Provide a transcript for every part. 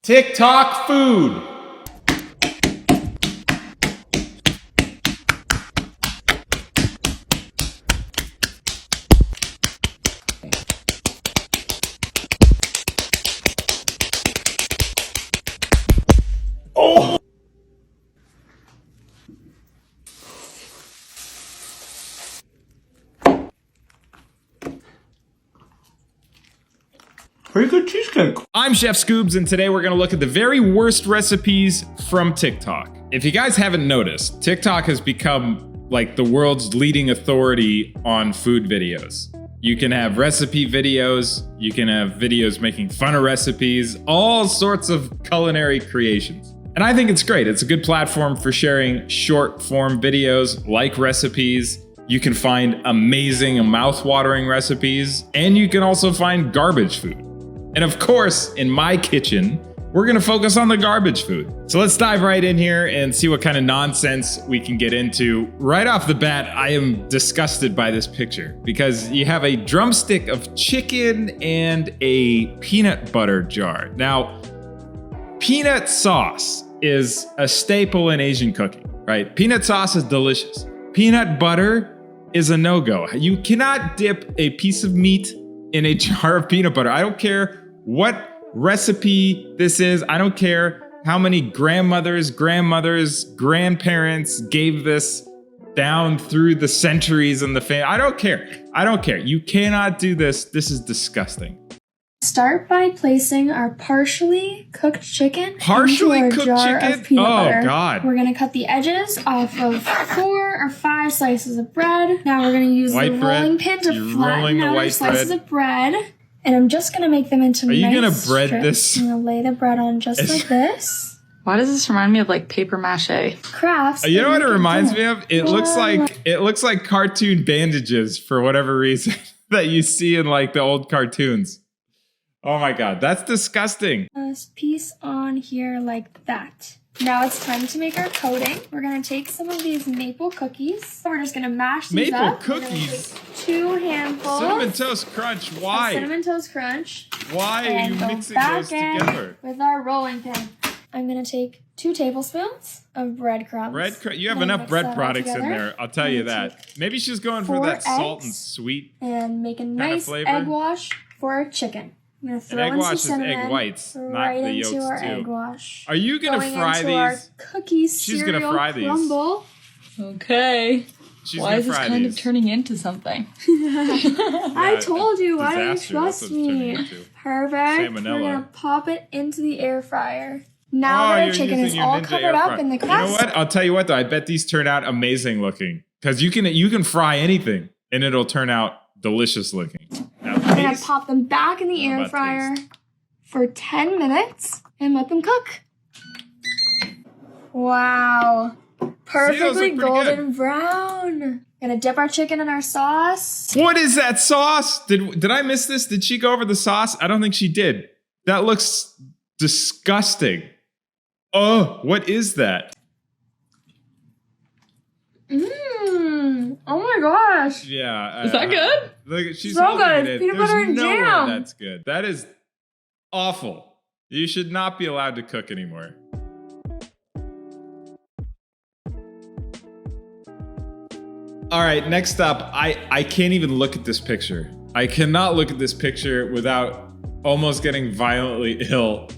TikTok food. Oh! Pretty good cheesecake. I'm Chef Scoobs, and today we're gonna look at the very worst recipes from TikTok. If you guys haven't noticed, TikTok has become like the world's leading authority on food videos. You can have recipe videos, you can have videos making fun of recipes, all sorts of culinary creations. And I think it's great. It's a good platform for sharing short form videos like recipes. You can find amazing, mouth-watering recipes, and you can also find garbage food. And of course, in my kitchen, we're gonna focus on the garbage food. So let's dive right in here and see what kind of nonsense we can get into. Right off the bat, I am disgusted by this picture because you have a drumstick of chicken and a peanut butter jar. Now, peanut sauce is a staple in Asian cooking, right? Peanut sauce is delicious. Peanut butter is a no-go. You cannot dip a piece of meat in a jar of peanut butter. I don't care what recipe this is. I don't care how many grandmothers, grandparents gave this down through the centuries in the family. I don't care. I don't care. You cannot do this. This is disgusting. Start by placing our partially cooked chicken into our jar of peanut butter. Oh, God. We're going to cut the edges off of 4 or 5 slices of bread. Now we're going to use the rolling pin to flatten out our slices of bread. And I'm just going to make them into nice strips. Are you going to bread this? I'm going to lay the bread on just like this. Why does this remind me of like paper mache? Crafts. You know what it reminds me of? It looks like cartoon bandages for whatever reason that you see in like the old cartoons. Oh my God, that's disgusting. This piece on here like that. Now it's time to make our coating. We're gonna take some of these maple cookies. We're just gonna mash these up. Maple cookies? 2 handfuls. Cinnamon Toast Crunch, why? Cinnamon Toast Crunch. Why are you mixing those together? With our rolling pin. I'm gonna take 2 tablespoons of breadcrumbs. You have enough bread products in there, I'll tell you that. Maybe she's going for that salt and sweet and make a nice egg wash for our chicken. I'm gonna throw in some cinnamon egg whites, right not the into yolks our too. egg wash. Are you gonna fry into these? Our cookies She's gonna fry crumble. these. Okay. Why is this kind of turning into something? I told you. Why don't you trust me? Perfect. We're gonna pop it into the air fryer. Now that our chicken is all covered up in the crust. You know what? I'll tell you what though. I bet these turn out amazing looking because you can fry anything and it'll turn out delicious looking. Now, I'm gonna pop them back in the air fryer for 10 minutes and let them cook. Wow. Perfectly golden brown. Gonna dip our chicken in our sauce. What is that sauce? Did I miss this? Did she go over the sauce? I don't think she did. That looks disgusting. Oh, what is that? Oh my gosh. Yeah. Is that good? Look, she's so holding good. it in. Peanut butter and jam. That's good. That is awful. You should not be allowed to cook anymore. All right, next up, I can't even look at this picture. I cannot look at this picture without almost getting violently ill.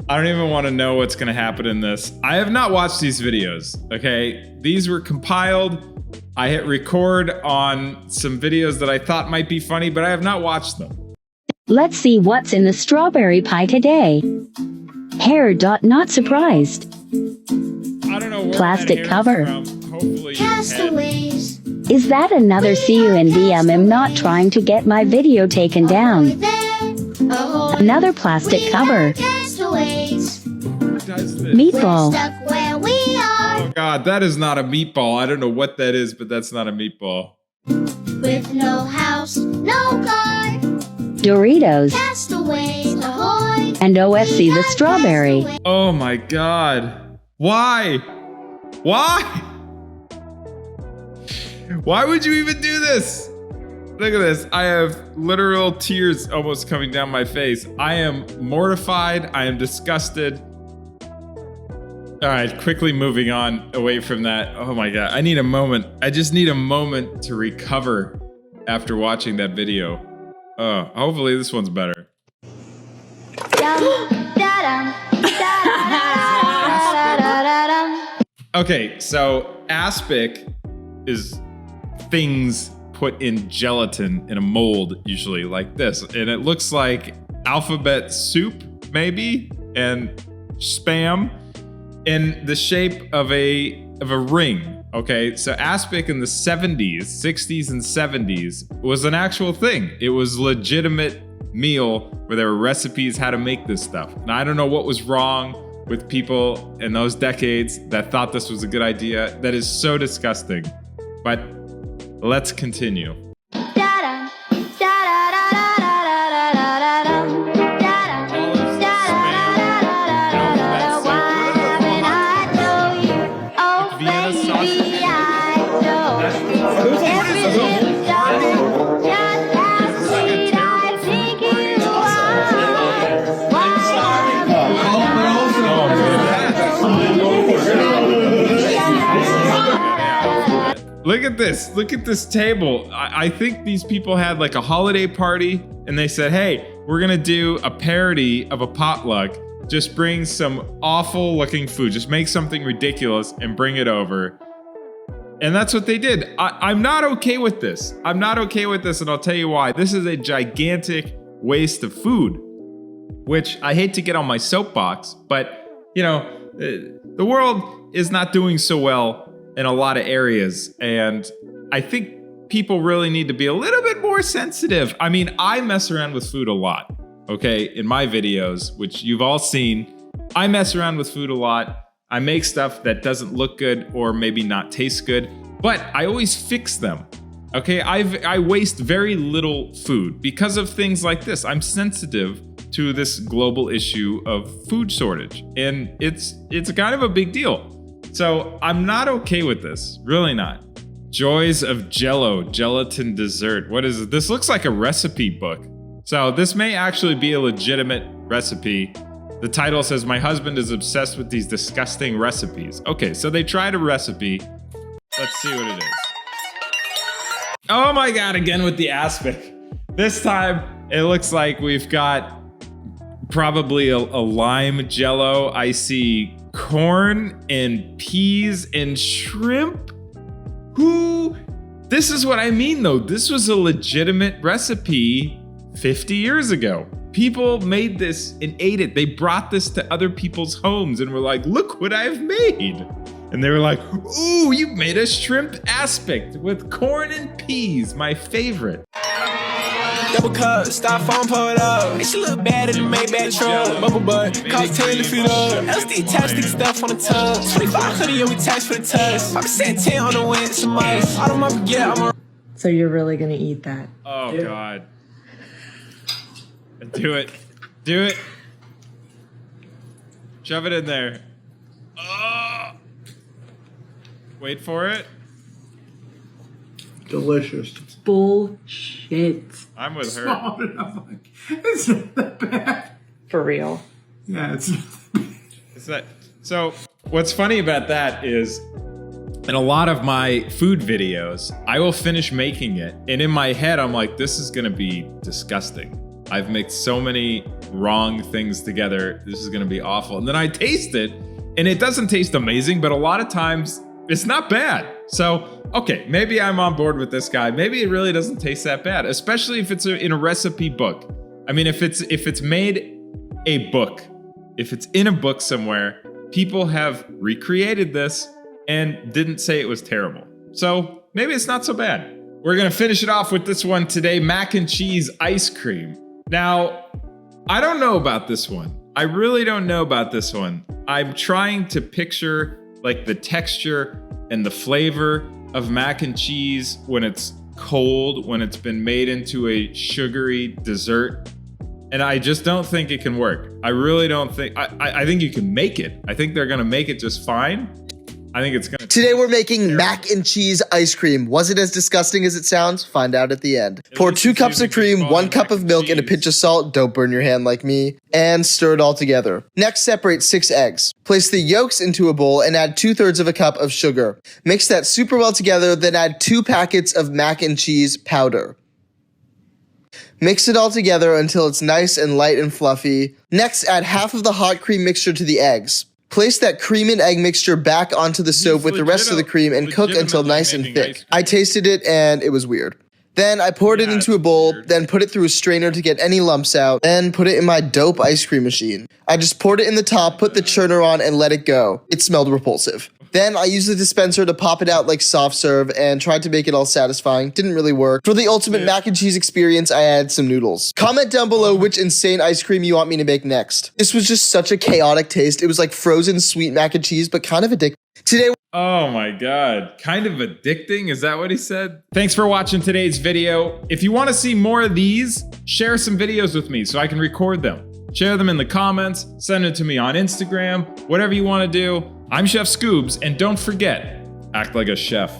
I don't even want to know what's going to happen in this. I have not watched these videos, okay? These were compiled. I hit record on some videos that I thought might be funny, but I have not watched them. Let's see what's in the strawberry pie today. Hair. Not surprised. I don't know where Plastic that hair cover. is from. Hopefully Castaways. Is that another CUNV? I'm not trying to get my video taken down. Another plastic cover. Meatball. Oh God, that is not a meatball. I don't know what that is, but that's not a meatball. With no house, no car. Doritos. Castaways, ahoy. And OFC the strawberry. Oh my God. Why? Why? Why would you even do this? Look at this. I have literal tears almost coming down my face. I am mortified. I am disgusted. All right, quickly moving on away from that. Oh my God, I need a moment. I just need a moment to recover after watching that video. Hopefully this one's better. Okay, so Aspic is things put in gelatin in a mold, usually like this. And it looks like alphabet soup, maybe, and Spam in the shape of a ring. Okay, so Aspic in the 70s, 60s and 70s was an actual thing. It was a legitimate meal where there were recipes how to make this stuff. And I don't know what was wrong with people in those decades that thought this was a good idea. That is so disgusting. But let's continue. Look at this. Look at this table. I think these people had like a holiday party and they said, hey, we're going to do a parody of a potluck. Just bring some awful looking food. Just make something ridiculous and bring it over. And that's what they did. I'm not okay with this. I'm not okay with this, and I'll tell you why. This is a gigantic waste of food, which I hate to get on my soapbox, but you know, the world is not doing so well in a lot of areas, and I think people really need to be a little bit more sensitive. I mean, I mess around with food a lot, okay? In my videos, which you've all seen, I mess around with food a lot. I make stuff that doesn't look good or maybe not taste good, but I always fix them, okay? I waste very little food because of things like this. I'm sensitive to this global issue of food shortage, and it's kind of a big deal. So I'm not okay with this, really not. Joys of Jello, gelatin dessert. What is it? This looks like a recipe book. So this may actually be a legitimate recipe. The title says, my husband is obsessed with these disgusting recipes. Okay, so they tried a recipe. Let's see what it is. Oh my God, again with the Aspic. This time it looks like we've got probably a lime Jello. I see corn and peas and shrimp. This is what I mean though. This was a legitimate recipe 50 years ago. People made this and ate it. They brought this to other people's homes and were like, look what I've made. And they were like, ooh, you made a shrimp aspic with corn and peas, my favorite. Double cup, styrofoam, pull it up. Makes you look bad in the Maybach truck. Bubble butt, cost 10 to feet up. LSD attached stuff on the tub. 2,500 yeah, we tax for the test. I'm saying 10 on the wind, some ice. I don't mind, yeah, I'm a... So you're really gonna eat that? Oh, yeah. God. Do it. Do it. Shove it in there. Wait for it. Delicious. Bullshit. I'm with her. It's not that bad. For real. Yeah, it's that. So what's funny about that is in a lot of my food videos, I will finish making it. And in my head, I'm like, this is going to be disgusting. I've mixed so many wrong things together. This is going to be awful. And then I taste it and it doesn't taste amazing, but a lot of times it's not bad. So, okay, maybe I'm on board with this guy. Maybe it really doesn't taste that bad, especially if it's in a recipe book. I mean, if it's made a book, if it's in a book somewhere, people have recreated this and didn't say it was terrible. So maybe it's not so bad. We're gonna finish it off with this one today, mac and cheese ice cream. Now, I don't know about this one. I really don't know about this one. I'm trying to picture like the texture and the flavor of mac and cheese when it's cold, when it's been made into a sugary dessert. And I just don't think it can work. I really don't think, I think you can make it. I think they're gonna make it just fine. I think it's gonna. Today we're making mac and cheese ice cream. Was it as disgusting as it sounds? Find out at the end. Pour 2 cups of cream, 1 cup of milk, and a pinch of salt. Don't burn your hand like me. And stir it all together. Next, separate 6 eggs. Place the yolks into a bowl and add 2/3 of a cup of sugar. Mix that super well together, then add 2 packets of mac and cheese powder. Mix it all together until it's nice and light and fluffy. Next, add half of the hot cream mixture to the eggs. Place that cream and egg mixture back onto the stove with the rest of the cream and cook until nice and thick. I tasted it and it was weird. Then I poured it into a bowl, then put it through a strainer to get any lumps out, then put it in my dope ice cream machine. I just poured it in the top, put the churner on, and let it go. It smelled repulsive. Then I used the dispenser to pop it out like soft serve and tried to make it all satisfying. Didn't really work. For the ultimate mac and cheese experience, I added some noodles. Comment down below which insane ice cream you want me to make next. This was just such a chaotic taste. It was like frozen sweet mac and cheese, but kind of addictive. Today, oh my God, kind of addicting? Is that what he said? Thanks for watching today's video. If you want to see more of these, share some videos with me so I can record them. Share them in the comments, send it to me on Instagram, whatever you want to do. I'm Chef Scoobs, and don't forget, act like a chef.